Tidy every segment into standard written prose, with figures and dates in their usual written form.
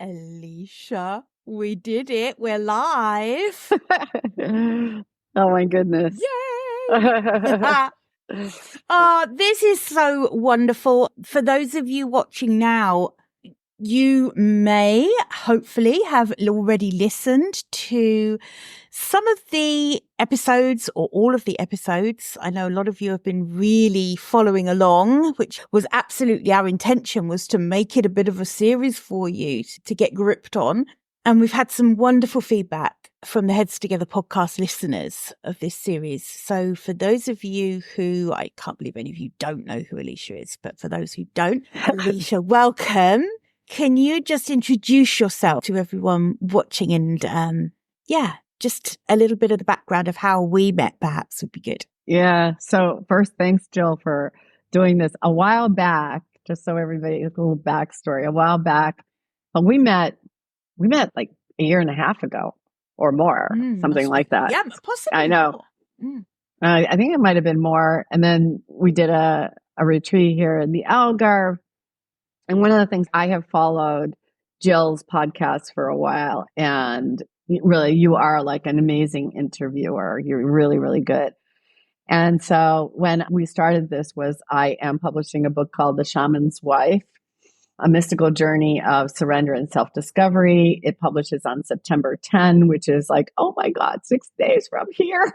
Alicia, we did it. We're live. Oh my goodness. Yay! This is so wonderful. For those of you watching now, you may hopefully have already listened to some of the episodes or all of the episodes. I know a lot of you have been really following along, which was absolutely our intention, was to make it a bit of a series for you to get gripped on. And we've had some wonderful feedback from the Heads Together podcast listeners of this series. So for those of you who, I can't believe any of you don't know who Alicia is, but for those who don't, Alicia, welcome. Can you just introduce yourself to everyone watching and, just a little bit of the background of how we met perhaps would be good. Yeah. So first, thanks, Jill, for doing this. A while back, just so everybody, a little backstory, a while back, but we met like a year and a half ago or more, something like that. Yeah, possibly. I know. I think it might have been more. And then we did a retreat here in the Algarve. And one of the things, I have followed Jill's podcast for a while, and really, you are like an amazing interviewer. You're really, really good. And so when we started this I am publishing a book called The Shaman's Wife, A Mystical Journey of Surrender and Self-Discovery. It publishes on September 10, which is like, oh my God, 6 days from here.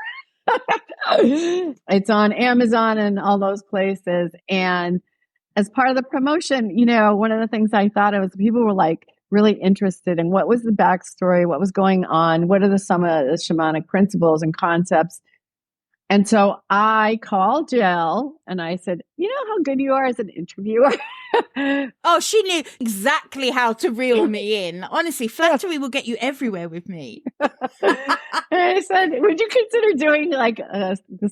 It's on Amazon and all those places. And as part of the promotion, one of the things I thought of was people were like really interested in what was the backstory, what was going on, what are some of the shamanic principles and concepts. And so I called Jill and I said, you know how good you are as an interviewer? Oh, she knew exactly how to reel me in. Honestly, flattery will get you everywhere with me. I said, would you consider doing like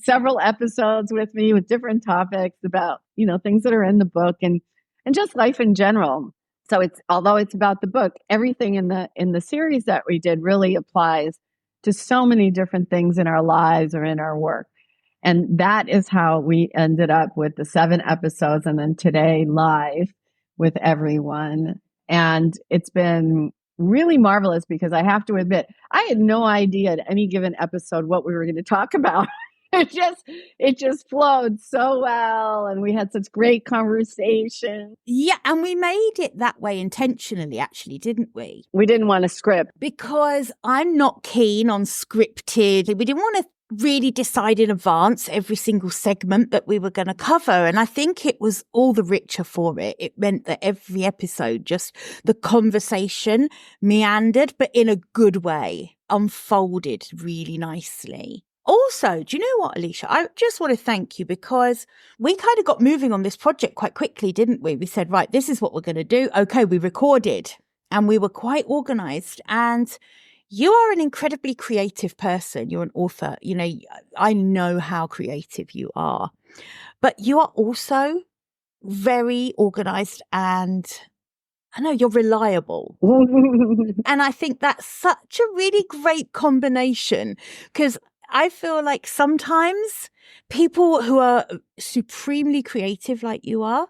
several episodes with me with different topics about, things that are in the book and just life in general. So although it's about the book, everything in the series that we did really applies to so many different things in our lives or in our work. And that is how we ended up with the 7 episodes and then today live with everyone. And it's been really marvelous because I have to admit, I had no idea at any given episode what we were going to talk about. It just flowed so well, and we had such great conversation. Yeah, and we made it that way intentionally, actually, didn't we? We didn't want to script. Because I'm not keen on scripted. We didn't want to really decide in advance every single segment that we were going to cover. And I think it was all the richer for it. It meant that every episode, just the conversation meandered, but in a good way, unfolded really nicely. Also, do you know what, Alicia? I just want to thank you because we kind of got moving on this project quite quickly, didn't we? We said, right, this is what we're going to do. Okay, we recorded and we were quite organized. And you are an incredibly creative person. You're an author. I know how creative you are, but you are also very organized and I know you're reliable. And I think that's such a really great combination because I feel like sometimes people who are supremely creative like you are,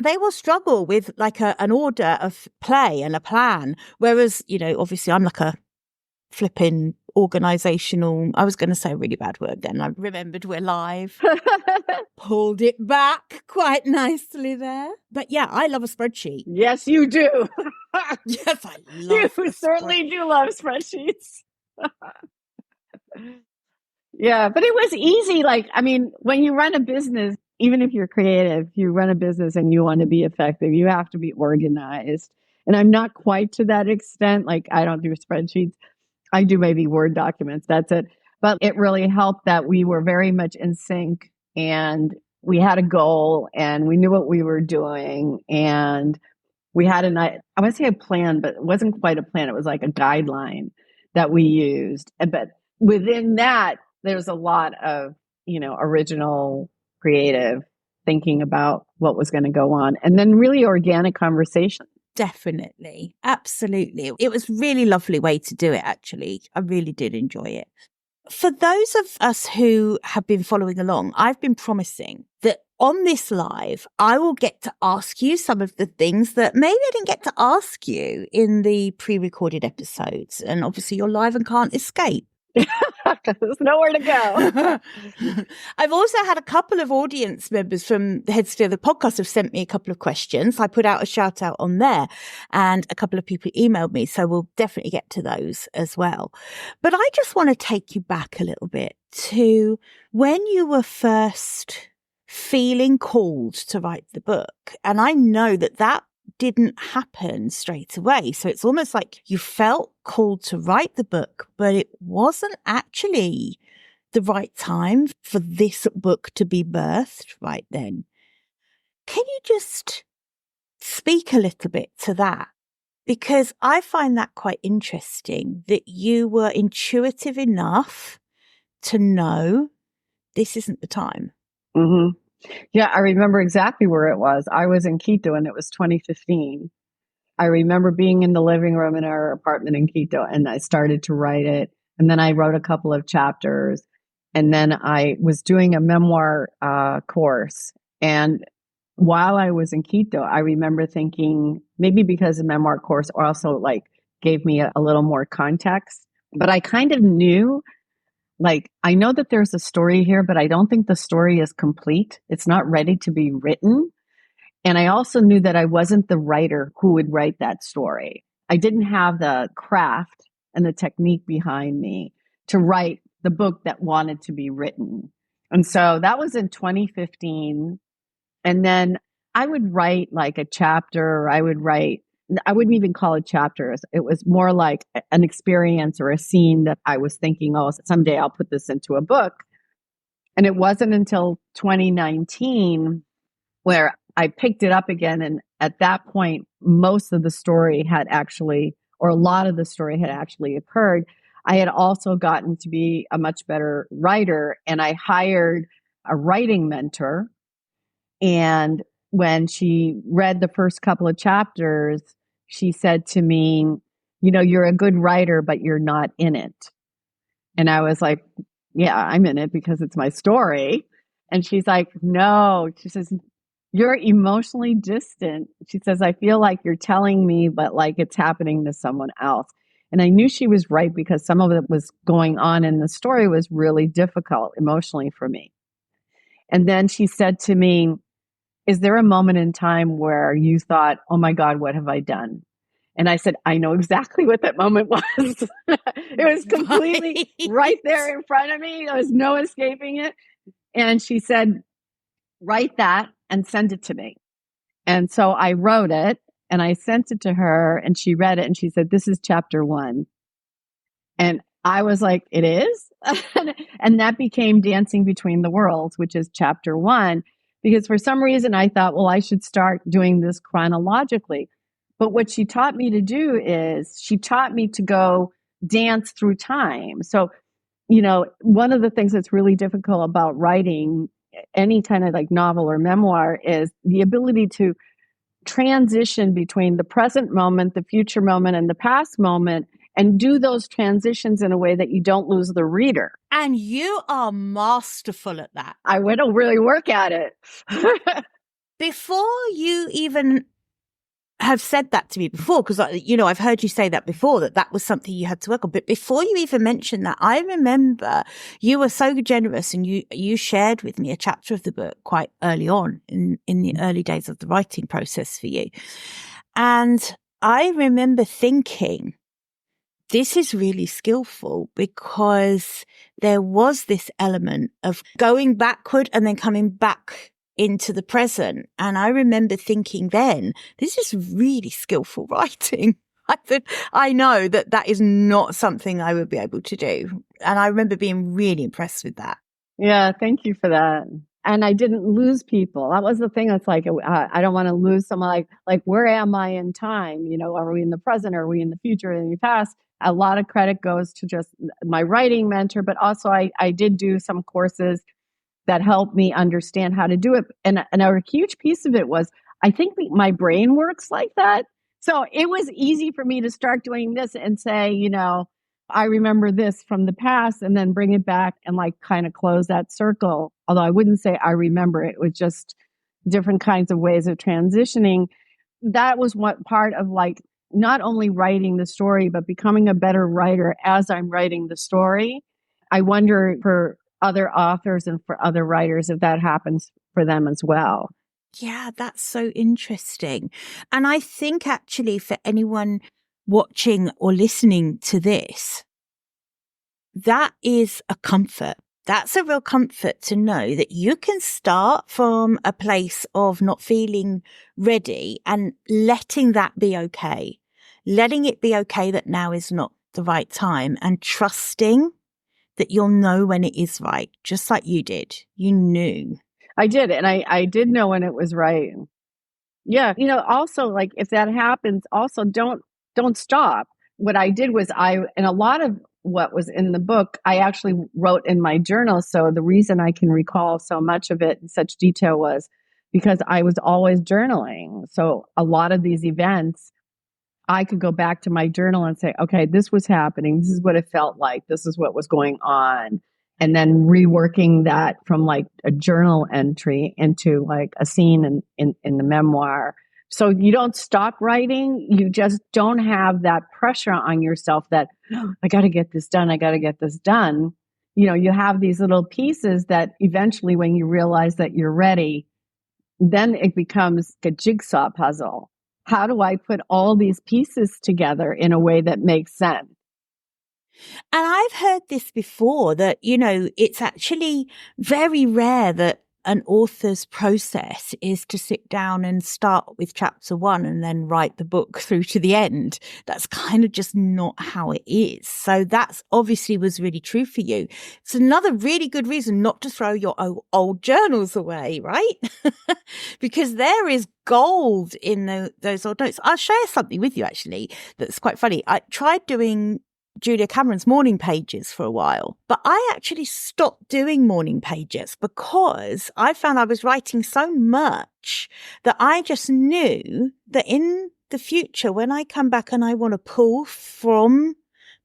they will struggle with like an order of play and a plan. Whereas, obviously I'm like a flipping organizational, I was going to say a really bad word then. I remembered we're live. Pulled it back quite nicely there. But yeah, I love a spreadsheet. Yes, you do. Yes, I love You certainly do love spreadsheets. Yeah, but it was easy. When you run a business, even if you're creative, you run a business and you want to be effective, you have to be organized. And I'm not quite to that extent. I don't do spreadsheets. I do maybe Word documents. That's it. But it really helped that we were very much in sync and we had a goal and we knew what we were doing. And we had I want to say a plan, but it wasn't quite a plan. It was like a guideline that we used. But within that, there's a lot of, original creative thinking about what was going to go on and then really organic conversation. Definitely. Absolutely. It was a really lovely way to do it, actually. I really did enjoy it. For those of us who have been following along, I've been promising that on this live, I will get to ask you some of the things that maybe I didn't get to ask you in the pre-recorded episodes. And obviously you're live and can't escape. There's nowhere to go. I've also had a couple of audience members from the Head Steer the podcast have sent me a couple of questions. I put out a shout out on there and a couple of people emailed me. So we'll definitely get to those as well. But I just want to take you back a little bit to when you were first feeling called to write the book. And I know that didn't happen straight away. So it's almost like you felt called to write the book, but it wasn't actually the right time for this book to be birthed right then. Can you just speak a little bit to that? Because I find that quite interesting that you were intuitive enough to know this isn't the time. Mm-hmm. Yeah, I remember exactly where it was. I was in Quito and it was 2015. I remember being in the living room in our apartment in Quito and I started to write it. And then I wrote a couple of chapters. And then I was doing a memoir course. And while I was in Quito, I remember thinking, maybe because the memoir course also like gave me a little more context, but I kind of knew, like, I know that there's a story here, but I don't think the story is complete. It's not ready to be written. And I also knew that I wasn't the writer who would write that story. I didn't have the craft and the technique behind me to write the book that wanted to be written. And so that was in 2015. And then I would write like a chapter, or I wouldn't even call it chapters. It was more like an experience or a scene that I was thinking, oh, someday I'll put this into a book. And it wasn't until 2019 where I picked it up again. And at that point, most of the story had actually, or a lot of the story had actually occurred. I had also gotten to be a much better writer, and I hired a writing mentor. And when she read the first couple of chapters, she said to me, you know, you're a good writer, but you're not in it. And I was like, yeah, I'm in it because it's my story. And she's like, no, she says, you're emotionally distant. She says, I feel like you're telling me, but like it's happening to someone else. And I knew she was right because some of it was going on in the story was really difficult emotionally for me. And then she said to me, is there a moment in time where you thought, oh my God, what have I done? And I said, I know exactly what that moment was. It was completely right there in front of me. There was no escaping it. And she said, write that and send it to me. And so I wrote it and I sent it to her and she read it and she said, this is chapter 1. And I was like, it is? And that became Dancing Between the Worlds, which is chapter 1. Because for some reason I thought, well, I should start doing this chronologically. But what she taught me to do is she taught me to go dance through time. So, you know, one of the things that's really difficult about writing any kind of like novel or memoir is the ability to transition between the present moment, the future moment, and the past moment, and do those transitions in a way that you don't lose the reader. And you are masterful at that. I would really work at it. Before you even have said that to me before, because, you know, I've heard you say that before, that was something you had to work on. But before you even mentioned that, I remember you were so generous and you shared with me a chapter of the book quite early on in the early days of the writing process for you. And I remember thinking, this is really skillful because there was this element of going backward and then coming back into the present. And I remember thinking then, this is really skillful writing. I said, I know that is not something I would be able to do. And I remember being really impressed with that. Yeah, thank you for that. And I didn't lose people. That was the thing. It's like, I don't want to lose someone like, where am I in time? You know, are we in the present? Are we in the future? In the past? A lot of credit goes to just my writing mentor, but also I did do some courses that helped me understand how to do it. And a huge piece of it was, I think my brain works like that. So it was easy for me to start doing this and say, you know, I remember this from the past and then bring it back and like kind of close that circle. Although I wouldn't say I remember it was just different kinds of ways of transitioning. That was what part of like not only writing the story, but becoming a better writer as I'm writing the story. I wonder for other authors and for other writers if that happens for them as well. Yeah, that's so interesting. And I think actually for anyone watching or listening to this, that is a comfort. That's a real comfort to know that you can start from a place of not feeling ready and letting that be okay. Letting it be okay that now is not the right time and trusting that you'll know when it is right, just like you did. You knew. I did. And I did know when it was right. Yeah. Also like if that happens, also don't stop. What I did was and a lot of what was in the book, I actually wrote in my journal. So the reason I can recall so much of it in such detail was because I was always journaling. So a lot of these events, I could go back to my journal and say, okay, this was happening. This is what it felt like. This is what was going on. And then reworking that from like a journal entry into like a scene in the memoir. So you don't stop writing. You just don't have that pressure on yourself that, oh, I got to get this done. I got to get this done. You have these little pieces that eventually when you realize that you're ready, then it becomes a jigsaw puzzle. How do I put all these pieces together in a way that makes sense? And I've heard this before that, it's actually very rare that an author's process is to sit down and start with chapter 1 and then write the book through to the end. That's kind of just not how it is. So that's obviously was really true for you. It's another really good reason not to throw your old journals away, right? Because there is gold in those old notes. I'll share something with you actually that's quite funny. I tried doing Julia Cameron's morning pages for a while, but I actually stopped doing morning pages because I found I was writing so much that I just knew that in the future, when I come back and I want to pull from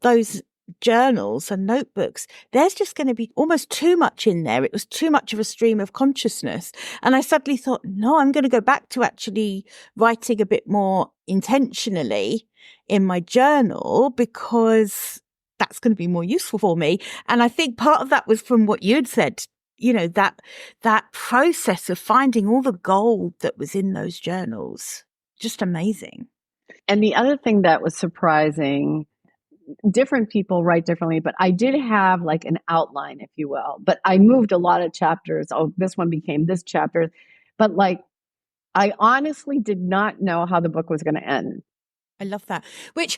those journals and notebooks, there's just going to be almost too much in there. It was too much of a stream of consciousness. And I suddenly thought, no, I'm going to go back to actually writing a bit more intentionally in my journal because that's going to be more useful for me. And I think part of that was from what you'd said, that process of finding all the gold that was in those journals. Just amazing. And the other thing that was surprising, different people write differently, but I did have like an outline, if you will, but I moved a lot of chapters. Oh, this one became this chapter. But like, I honestly did not know how the book was going to end. I love that. Which,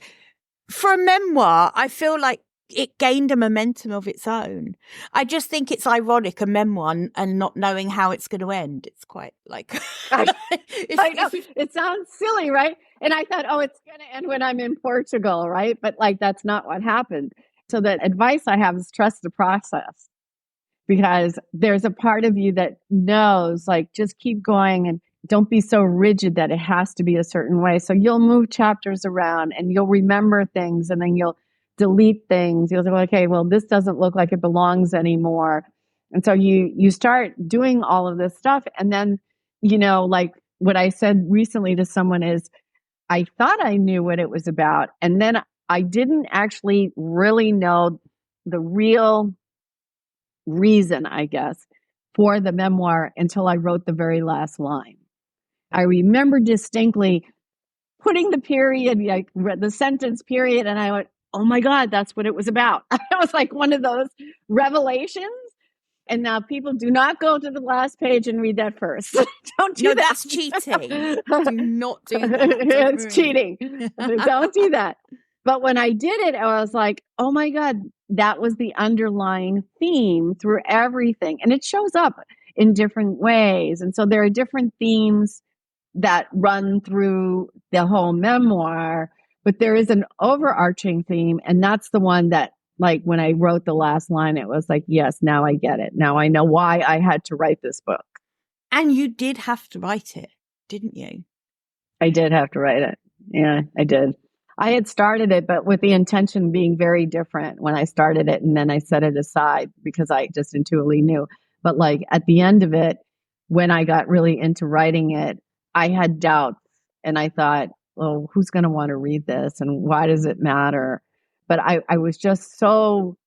for a memoir, I feel like it gained a momentum of its own. I just think it's ironic, a memoir, and not knowing how it's going to end. It's quite like... I know. It sounds silly, right? And I thought, oh, it's going to end when I'm in Portugal, right? But like, that's not what happened. So the advice I have is trust the process, because there's a part of you that knows, like, just keep going and don't be so rigid that it has to be a certain way. So you'll move chapters around and you'll remember things and then you'll delete things. You'll say, okay, well, this doesn't look like it belongs anymore. And so you start doing all of this stuff. And then, like what I said recently to someone is, I thought I knew what it was about. And then I didn't actually really know the real reason, I guess, for the memoir until I wrote the very last line. I remember distinctly putting the period, like the sentence period, and I went, oh my God, that's what it was about. It was like one of those revelations. And now people do not go to the last page and read that first. Don't do that. That's cheating. Do not do that. It's cheating. Don't do that. But when I did it, I was like, oh my God, that was the underlying theme through everything. And it shows up in different ways. And so there are different themes that run through the whole memoir, but there is an overarching theme. And that's the one that, like, when I wrote the last line, it was like, yes, now I get it. Now I know why I had to write this book. And you did have to write it, didn't you? I did have to write it. Yeah, I did. I had started it, but with the intention being very different when I started it. And then I set it aside because I just intuitively knew. But like at the end of it, when I got really into writing it, I had doubts and I thought, well, who's going to want to read this and why does it matter? But I was just so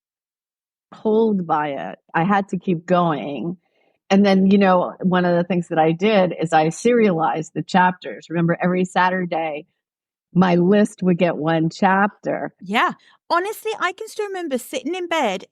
pulled by it. I had to keep going. And then, one of the things that I did is I serialized the chapters. Remember, every Saturday, my list would get one chapter. Yeah. Honestly, I can still remember sitting in bed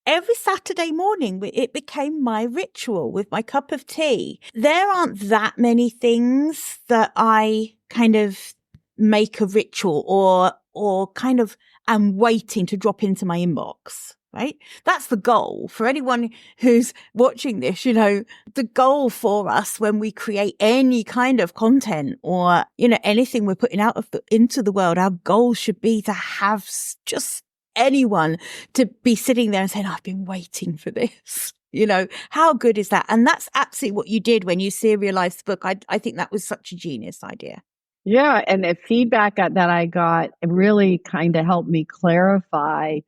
every Saturday morning. It became my ritual with my cup of tea. There aren't that many things that I kind of make a ritual or kind of am waiting to drop into my inbox. Right? That's the goal for anyone who's watching this. The goal for us when we create any kind of content or, anything we're putting out into the world, our goal should be to have just anyone to be sitting there and saying, I've been waiting for this. How good is that? And that's absolutely what you did when you serialized the book. I think that was such a genius idea. Yeah. And the feedback that I got, it really kind of helped me clarify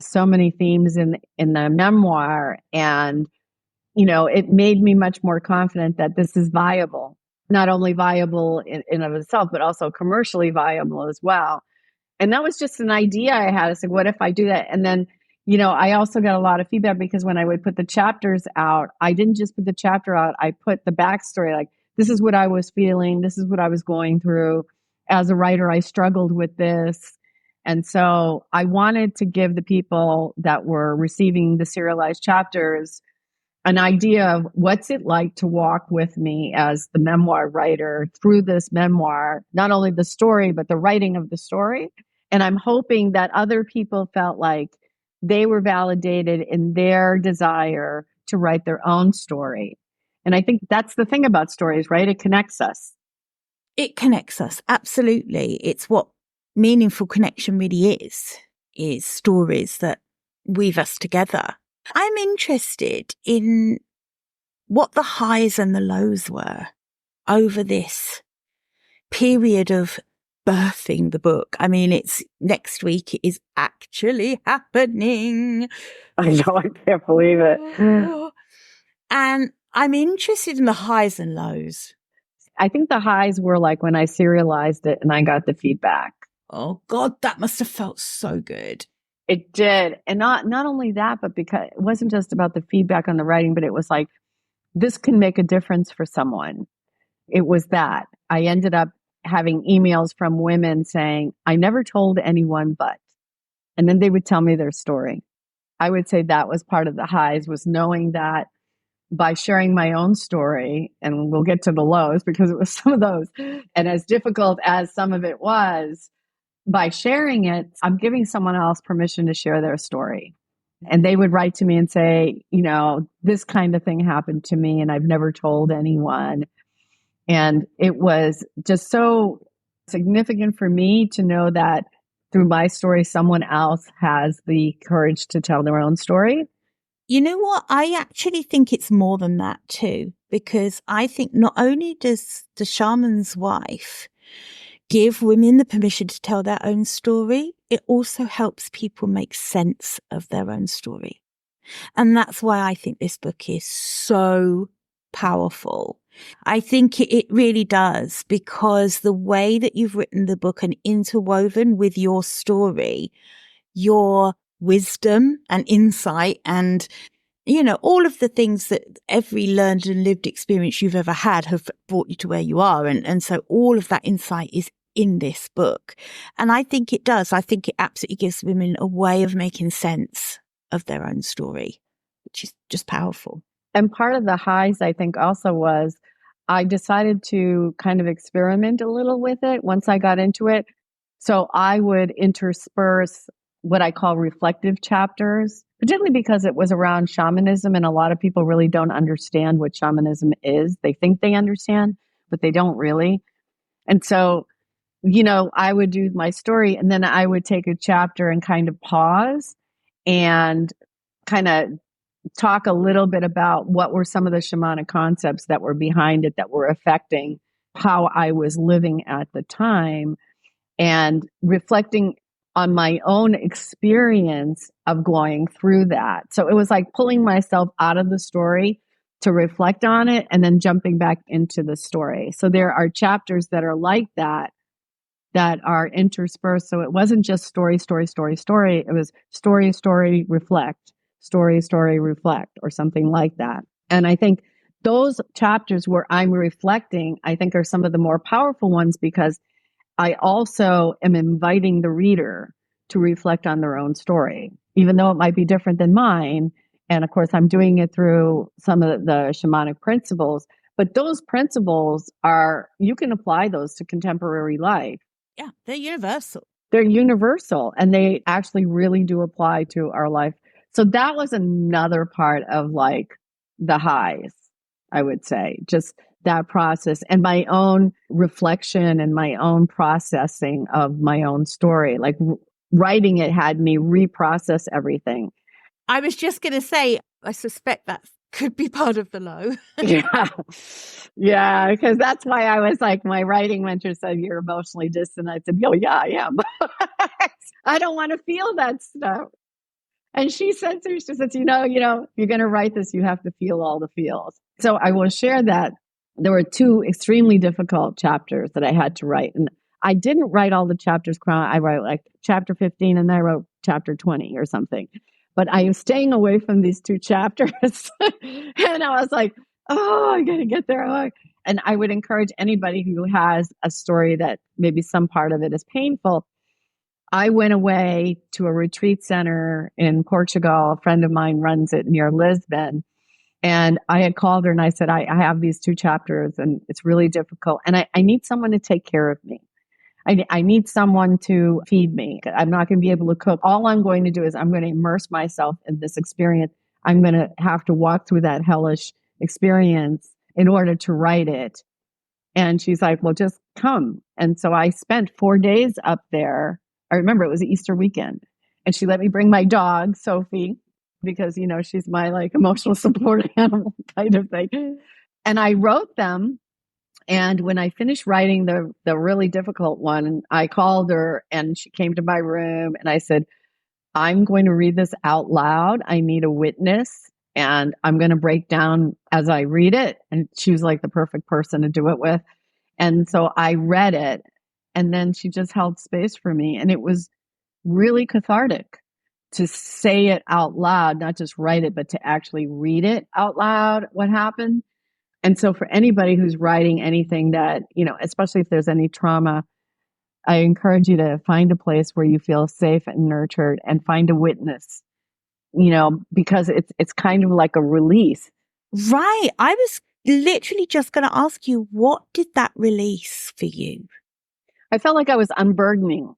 so many themes in the memoir. And, it made me much more confident that this is viable, not only viable in of itself, but also commercially viable as well. And that was just an idea I had. I said, what if I do that? And then, I also got a lot of feedback because when I would put the chapters out, I didn't just put the chapter out. I put the backstory, like, this is what I was feeling. This is what I was going through. As a writer, I struggled with this. And so I wanted to give the people that were receiving the serialized chapters an idea of what's it like to walk with me as the memoir writer through this memoir, not only the story, but the writing of the story. And I'm hoping that other people felt like they were validated in their desire to write their own story. And I think that's the thing about stories, right? It connects us. It connects us. Absolutely. It's what meaningful connection really is stories that weave us together. I'm interested in what the highs and the lows were over this period of birthing the book. I mean, it's next week. It is actually happening. I know, I can't believe it. And I'm interested in the highs and lows. I think the highs were like when I serialized it and I got the feedback. Oh God, that must have felt so good. It did. And not only that, but because it wasn't just about the feedback on the writing, but it was like, this can make a difference for someone. It was that. I ended up having emails from women saying, I never told anyone but, and then they would tell me their story. I would say that was part of the highs, was knowing that by sharing my own story, and we'll get to the lows because it was some of those, and as difficult as some of it was, by sharing it, I'm giving someone else permission to share their story. And they would write to me and say, this kind of thing happened to me and I've never told anyone. And it was just so significant for me to know that through my story, someone else has the courage to tell their own story. You know what? I actually think it's more than that too, because I think not only does the shaman's wife give women the permission to tell their own story, it also helps people make sense of their own story. And that's why I think this book is so powerful. I think it really does, because the way that you've written the book and interwoven with your story, your wisdom and insight and all of the things that every learned and lived experience you've ever had have brought you to where you are. And so all of that insight is in this book. And I think it does. I think it absolutely gives women a way of making sense of their own story, which is just powerful. And part of the highs, I think, also was I decided to kind of experiment a little with it once I got into it. So I would intersperse what I call reflective chapters, particularly because it was around shamanism. And a lot of people really don't understand what shamanism is. They think they understand, but they don't really. And so, I would do my story and then I would take a chapter and kind of pause and kind of talk a little bit about what were some of the shamanic concepts that were behind it that were affecting how I was living at the time. and reflecting on my own experience of going through that. So it was like pulling myself out of the story to reflect on it and then jumping back into the story. So there are chapters that are like that are interspersed. So it wasn't just story, story, story, story. It was story, story, reflect, story, story, reflect, or something like that. And I think those chapters where I'm reflecting, I think are some of the more powerful ones because I also am inviting the reader to reflect on their own story, even though it might be different than mine. And of course, I'm doing it through some of the shamanic principles. But those principles are, you can apply those to contemporary life. Yeah, they're universal. They're universal and they actually really do apply to our life. So that was another part of like the highs, I would say, just that process and my own reflection and my own processing of my own story. Like writing it had me reprocess everything. I was just going to say, I suspect that could be part of the low. Yeah. Yeah. Because that's why I was like, my writing mentor said, you're emotionally distant. I said, oh, yeah, I am. I don't want to feel that stuff. And she said, she said, you know, if you're going to write this, you have to feel all the feels. So I will share that there were two extremely difficult chapters that I had to write. And I didn't write all the chapters. I wrote like chapter 15 and then I wrote chapter 20 or something. But I am staying away from these two chapters. And I was like, oh, I got to get there. And I would encourage anybody who has a story that maybe some part of it is painful. I went away to a retreat center in Portugal. A friend of mine runs it near Lisbon. And I had called her and I said, I have these two chapters and it's really difficult. And I need someone to take care of me. I need someone to feed me. I'm not going to be able to cook. All I'm going to do is I'm going to immerse myself in this experience. I'm going to have to walk through that hellish experience in order to write it. And she's like, well, just come. And so I spent 4 days up there. I remember it was Easter weekend. And she let me bring my dog, Sophie, because, she's my like emotional support animal kind of thing. And I wrote them. And when I finished writing the really difficult one, I called her and she came to my room and I said, I'm going to read this out loud. I need a witness and I'm going to break down as I read it. And she was like the perfect person to do it with. And so I read it and then she just held space for me. And it was really cathartic to say it out loud, not just write it, but to actually read it out loud, what happened. And so for anybody who's writing anything that, especially if there's any trauma, I encourage you to find a place where you feel safe and nurtured and find a witness, because it's kind of like a release. Right. I was literally just going to ask you, what did that release for you? I felt like I was unburdening.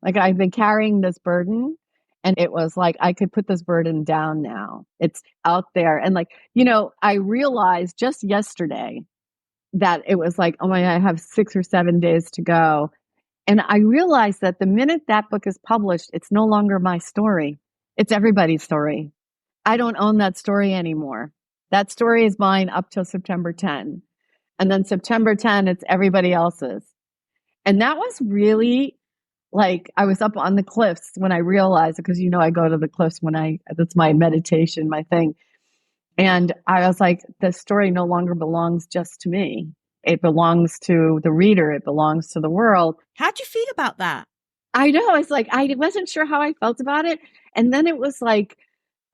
Like I've been carrying this burden. And it was like, I could put this burden down now. It's out there. And like, I realized just yesterday that it was like, oh my God, I have 6 or 7 days to go. And I realized that the minute that book is published, it's no longer my story. It's everybody's story. I don't own that story anymore. That story is mine up till September 10. And then September 10, it's everybody else's. And that was really like, I was up on the cliffs when I realized, because I go to the cliffs that's my meditation, my thing. And I was like, the story no longer belongs just to me. It belongs to the reader. It belongs to the world. How'd you feel about that? I know. It's like, I wasn't sure how I felt about it. And then it was like,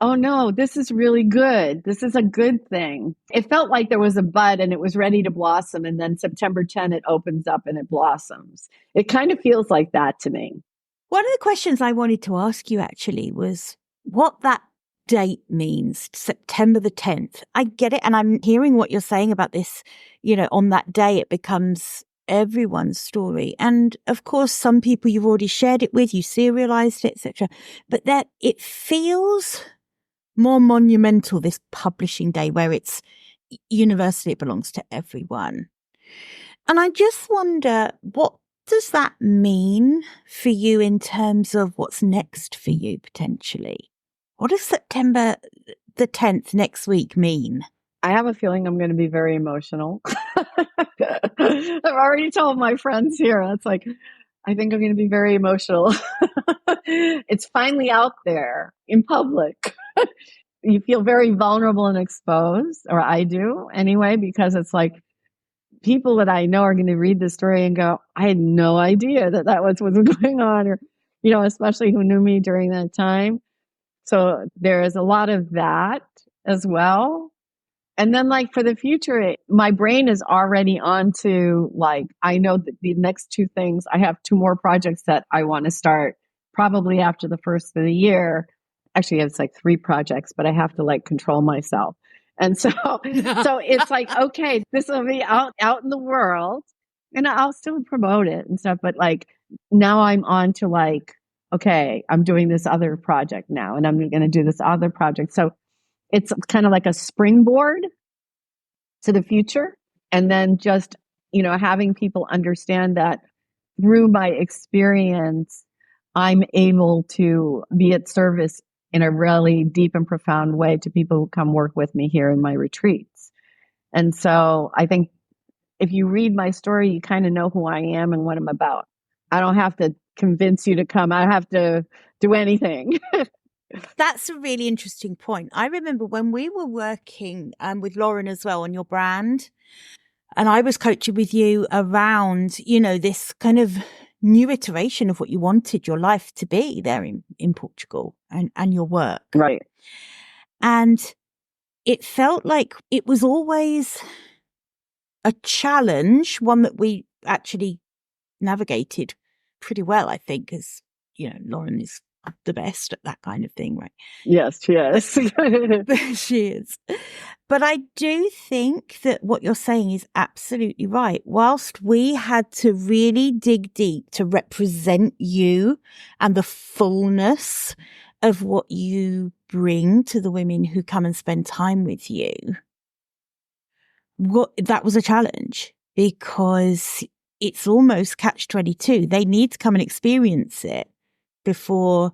oh no, this is really good. This is a good thing. It felt like there was a bud and it was ready to blossom. And then September 10, it opens up and it blossoms. It kind of feels like that to me. One of the questions I wanted to ask you actually was what that date means, September the 10th. I get it. And I'm hearing what you're saying about this, on that day, it becomes everyone's story. And of course, some people you've already shared it with, you serialized it, etc. But that it feels more monumental, this publishing day where it's universally, it belongs to everyone. And I just wonder, what does that mean for you in terms of what's next for you potentially? What does September the 10th next week mean? I have a feeling I'm going to be very emotional. I've already told my friends here. It's like, I think I'm going to be very emotional. It's finally out there in public. You feel very vulnerable and exposed, or I do anyway, because it's like people that I know are going to read the story and go, I had no idea that that was what's going on, or, especially who knew me during that time. So there is a lot of that as well. And then like for the future, my brain is already on to like, I know that the next two things, I have two more projects that I want to start probably after the first of the year. Actually, it's like three projects, but I have to like control myself. And so, so it's like, okay, this will be out in the world and I'll still promote it and stuff. But like now I'm on to like, okay, I'm doing this other project now and I'm going to do this other project. So it's kind of like a springboard to the future. And then just, having people understand that through my experience, I'm able to be at service in a really deep and profound way to people who come work with me here in my retreats. And so I think if you read my story, you kind of know who I am and what I'm about. I don't have to convince you to come. I don't have to do anything. That's a really interesting point. I remember when we were working with Lauren as well on your brand, and I was coaching with you around, this kind of new iteration of what you wanted your life to be there in Portugal and your work. Right. And it felt like it was always a challenge, one that we actually navigated pretty well, I think, as, Lauren is the best at that kind of thing, right? Yes, she is. She is. But I do think that what you're saying is absolutely right. Whilst we had to really dig deep to represent you and the fullness of what you bring to the women who come and spend time with you, that was a challenge because it's almost catch-22. They need to come and experience it before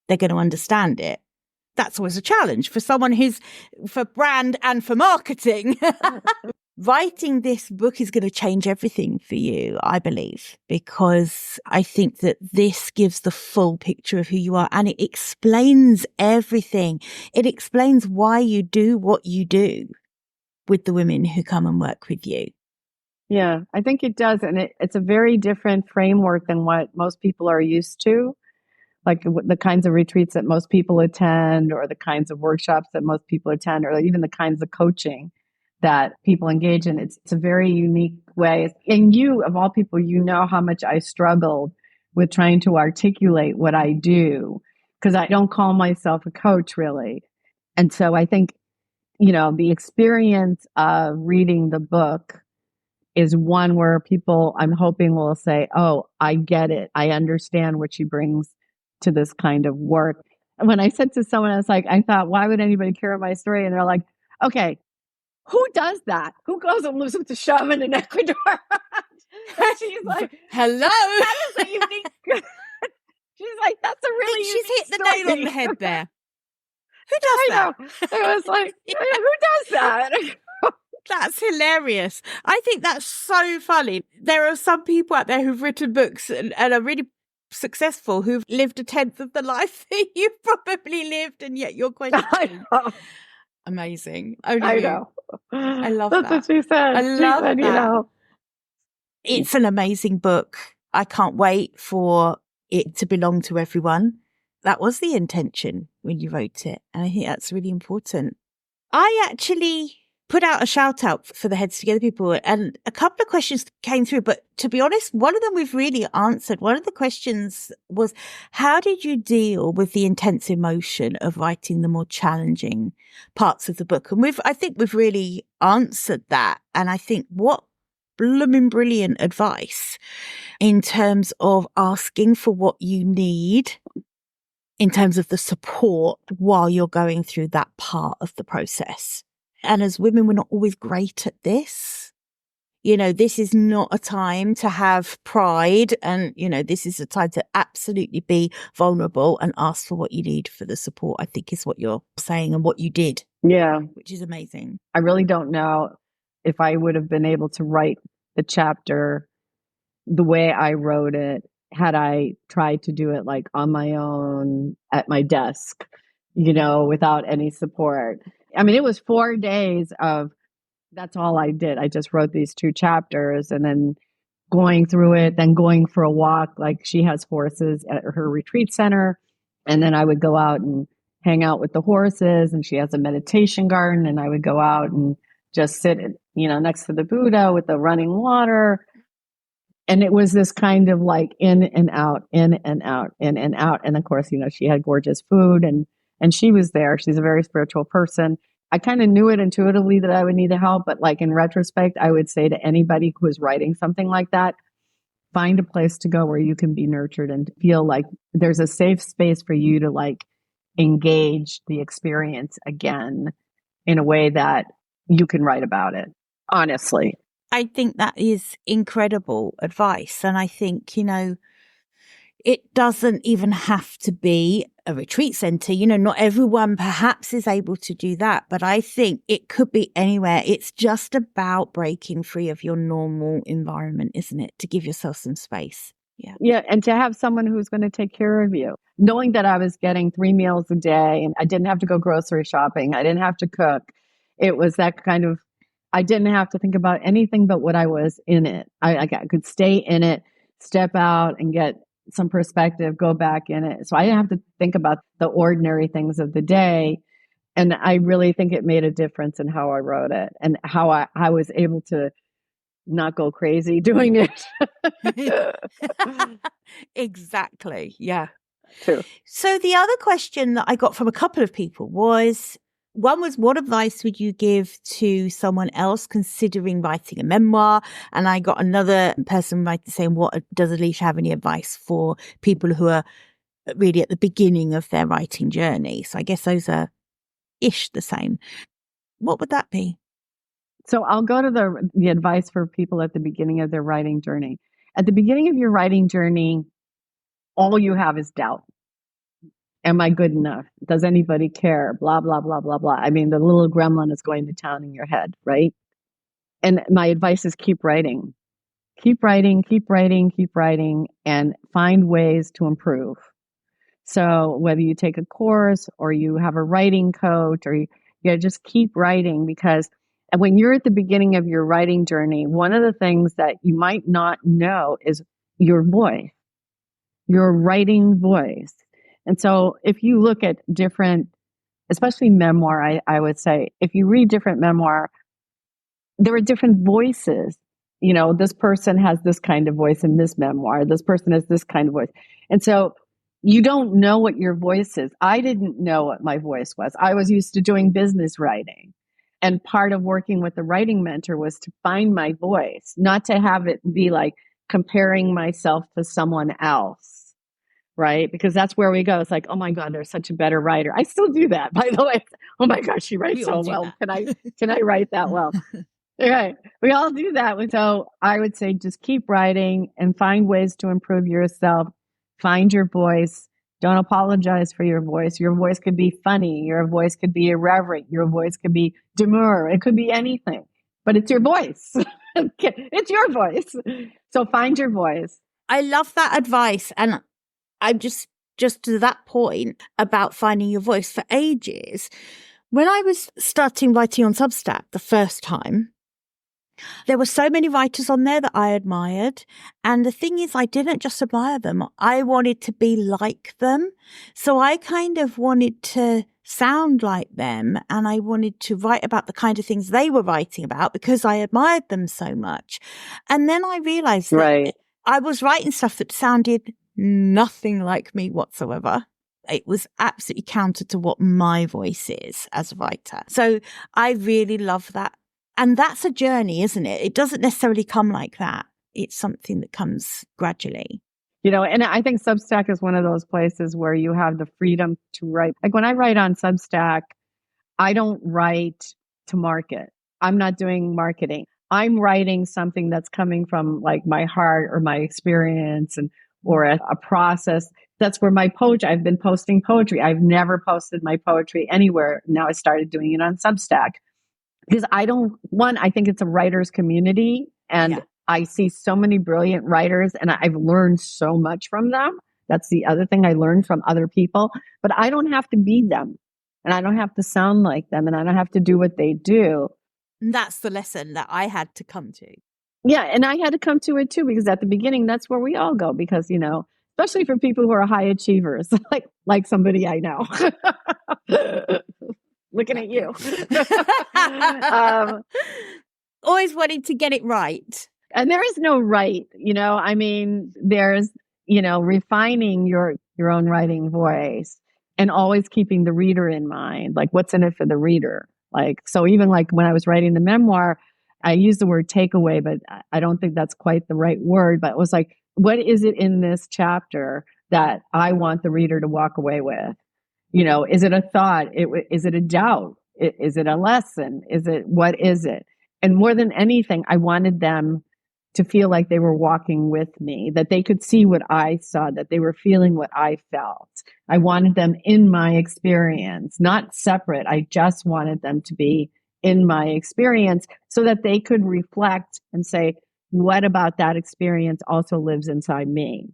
they're going to understand it. That's always a challenge for someone who's for brand and for marketing. Writing this book is going to change everything for you, I believe, because I think that this gives the full picture of who you are and it explains everything. It explains why you do what you do with the women who come and work with you. Yeah, I think it does. And it's a very different framework than what most people are used to. Like the kinds of retreats that most people attend or the kinds of workshops that most people attend or even the kinds of coaching that people engage in. It's a very unique way. And you, of all people, how much I struggled with trying to articulate what I do because I don't call myself a coach really. And so I think, the experience of reading the book is one where people, I'm hoping, will say, oh, I get it. I understand what she brings to this kind of work. And when I said to someone, I thought, why would anybody care about my story? And they're like, okay, who does that? Who goes and lives with the shaman in Ecuador? She's like, hello. That is a unique. She's like, that's a really she's hit the story. nail on the head there. Who does that? It was like, who does that? That's hilarious. I think that's so funny. There are some people out there who've written books and are really successful who've lived a tenth of the life that you've probably lived, and yet you're questioning. Amazing. Only I you. know. I love That's that. what she said. I love that. It's an amazing book. I can't wait for it to belong to everyone. That was the intention when you wrote it. And I think that's really important. I actually put out a shout out for the Heads Together people, and a couple of questions came through, but to be honest, one of them we've really answered. One of the questions was, how did you deal with the intense emotion of writing the more challenging parts of the book? And I think we've really answered that. And I think what blooming brilliant advice in terms of asking for what you need in terms of the support while you're going through that part of the process. And as women, we're not always great at this. This is not a time to have pride. And, this is a time to absolutely be vulnerable and ask for what you need for the support, I think is what you're saying and what you did. Yeah. Which is amazing. I really don't know if I would have been able to write the chapter the way I wrote it had I tried to do it like on my own at my desk, without any support. I mean, it was 4 days of that's all I did. I just wrote these 2 chapters and then going through it, then going for a walk. Like she has horses at her retreat center. And then I would go out and hang out with the horses. And she has a meditation garden. And I would go out and just sit, next to the Buddha with the running water. And it was this kind of like in and out, in and out, in and out. And of course, she had gorgeous food and she was there. She's a very spiritual person. I kind of knew it intuitively that I would need the help, but like in retrospect, I would say to anybody who is writing something like that, find a place to go where you can be nurtured and feel like there's a safe space for you to like engage the experience again in a way that you can write about it, honestly. I think that is incredible advice. And I think, it doesn't even have to be a retreat center. Not everyone perhaps is able to do that, but I think it could be anywhere. It's just about breaking free of your normal environment, isn't it? To give yourself some space. Yeah. Yeah. And to have someone who's going to take care of you, knowing that I was getting 3 meals a day and I didn't have to go grocery shopping. I didn't have to cook. It was that kind of, I didn't have to think about anything but what I was in it. I could stay in it, step out and get some perspective, go back in it. So I didn't have to think about the ordinary things of the day. And I really think it made a difference in how I wrote it and how I was able to not go crazy doing it. Exactly. Yeah. True. So the other question that I got from a couple of people was, one was, what advice would you give to someone else considering writing a memoir? And I got another person saying, does Alicia have any advice for people who are really at the beginning of their writing journey? So I guess those are ish the same. What would that be? So I'll go to the advice for people at the beginning of their writing journey. At the beginning of your writing journey, all you have is doubt. Am I good enough? Does anybody care? Blah, blah, blah, blah, blah. I mean, the little gremlin is going to town in your head, right? And my advice is keep writing. Keep writing, keep writing, keep writing, and find ways to improve. So whether you take a course or you have a writing coach or just keep writing, because when you're at the beginning of your writing journey, one of the things that you might not know is your voice, your writing voice. And so if you look at different, especially memoir, I would say, if you read different memoir, there are different voices. This person has this kind of voice in this memoir. This person has this kind of voice. And so you don't know what your voice is. I didn't know what my voice was. I was used to doing business writing. And part of working with the writing mentor was to find my voice, not to have it be like comparing myself to someone else. Right? Because that's where we go. It's like, oh my God, there's such a better writer. I still do that, by the way. Oh my gosh, she writes so well. Can I write that well? Right. We all do that. So I would say just keep writing and find ways to improve yourself. Find your voice. Don't apologize for your voice. Your voice could be funny. Your voice could be irreverent. Your voice could be demure. It could be anything, but it's your voice. It's your voice. So find your voice. I love that advice. And I'm just to that point about finding your voice. For ages, when I was starting writing on Substack the first time, there were so many writers on there that I admired. And the thing is, I didn't just admire them. I wanted to be like them. So I kind of wanted to sound like them. And I wanted to write about the kind of things they were writing about because I admired them so much. And then I realized that I was writing stuff that sounded nothing like me whatsoever. It was absolutely counter to what my voice is as a writer. So I really love that. And that's a journey, isn't it? It doesn't necessarily come like that. It's something that comes gradually. And I think Substack is one of those places where you have the freedom to write. Like when I write on Substack, I don't write to market. I'm not doing marketing. I'm writing something that's coming from like my heart or my experience or a process. That's where my poetry, I've been posting poetry. I've never posted my poetry anywhere. Now I started doing it on Substack because I think it's a writer's community and I see so many brilliant writers and I've learned so much from them. That's the other thing I learned from other people, but I don't have to be them and I don't have to sound like them and I don't have to do what they do. And that's the lesson that I had to come to. Yeah. And I had to come to it too, because at the beginning, that's where we all go because, especially for people who are high achievers, like somebody I know. Looking at you. Always wanting to get it right. And there is no right, there's, refining your own writing voice and always keeping the reader in mind. Like, what's in it for the reader? Like, so even like when I was writing the memoir, I used the word takeaway, but I don't think that's quite the right word. But it was like, what is it in this chapter that I want the reader to walk away with? Is it a thought? Is it a doubt? Is it a lesson? What is it? And more than anything, I wanted them to feel like they were walking with me, that they could see what I saw, that they were feeling what I felt. I wanted them in my experience, not separate. I just wanted them to be in my experience so that they could reflect and say, what about that experience also lives inside me?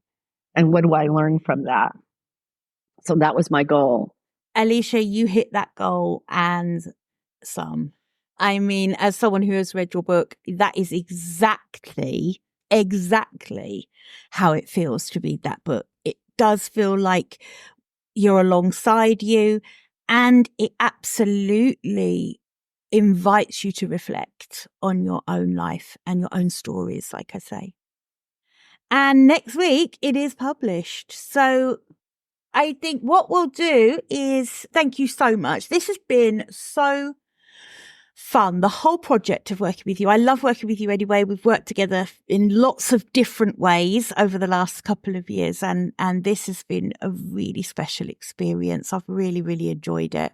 And what do I learn from that? So that was my goal. Alicia, you hit that goal and some. I mean, as someone who has read your book, that is exactly how it feels to read that book. It does feel like you're alongside you, and it absolutely invites you to reflect on your own life and your own stories, like I say. And next week it is published. So I think what we'll do is thank you so much. This has been so fun, the whole project of working with you. I love working with you anyway. We've worked together in lots of different ways over the last couple of years, and this has been a really special experience. I've really, really enjoyed it.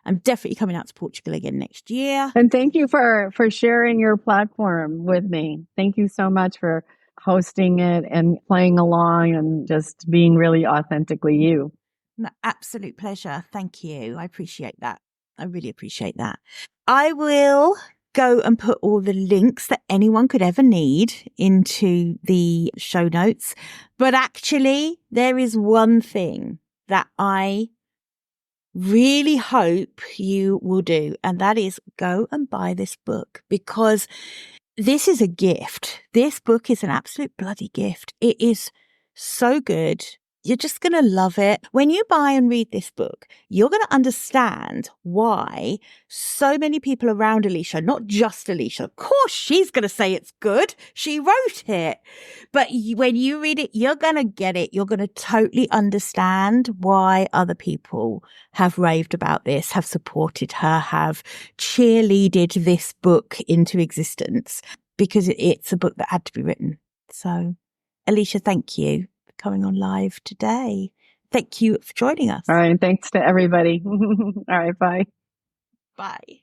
I'm definitely coming out to Portugal again next year. And thank you for sharing your platform with me. Thank you so much for hosting it and playing along and just being really authentically you. An absolute pleasure. Thank you. I appreciate that. I really appreciate that. I will go and put all the links that anyone could ever need into the show notes. But actually, there is one thing that I really hope you will do, and that is go and buy this book, because this is a gift. This book is an absolute bloody gift. It is so good. You're just going to love it. When you buy and read this book, you're going to understand why so many people around Alicia, not just Alicia, of course she's going to say it's good. She wrote it. But when you read it, you're going to get it. You're going to totally understand why other people have raved about this, have supported her, have cheerleaded this book into existence, because it's a book that had to be written. So, Alicia, thank you for coming on live today. Thank you for joining us. All right. Thanks to everybody. All right. Bye. Bye.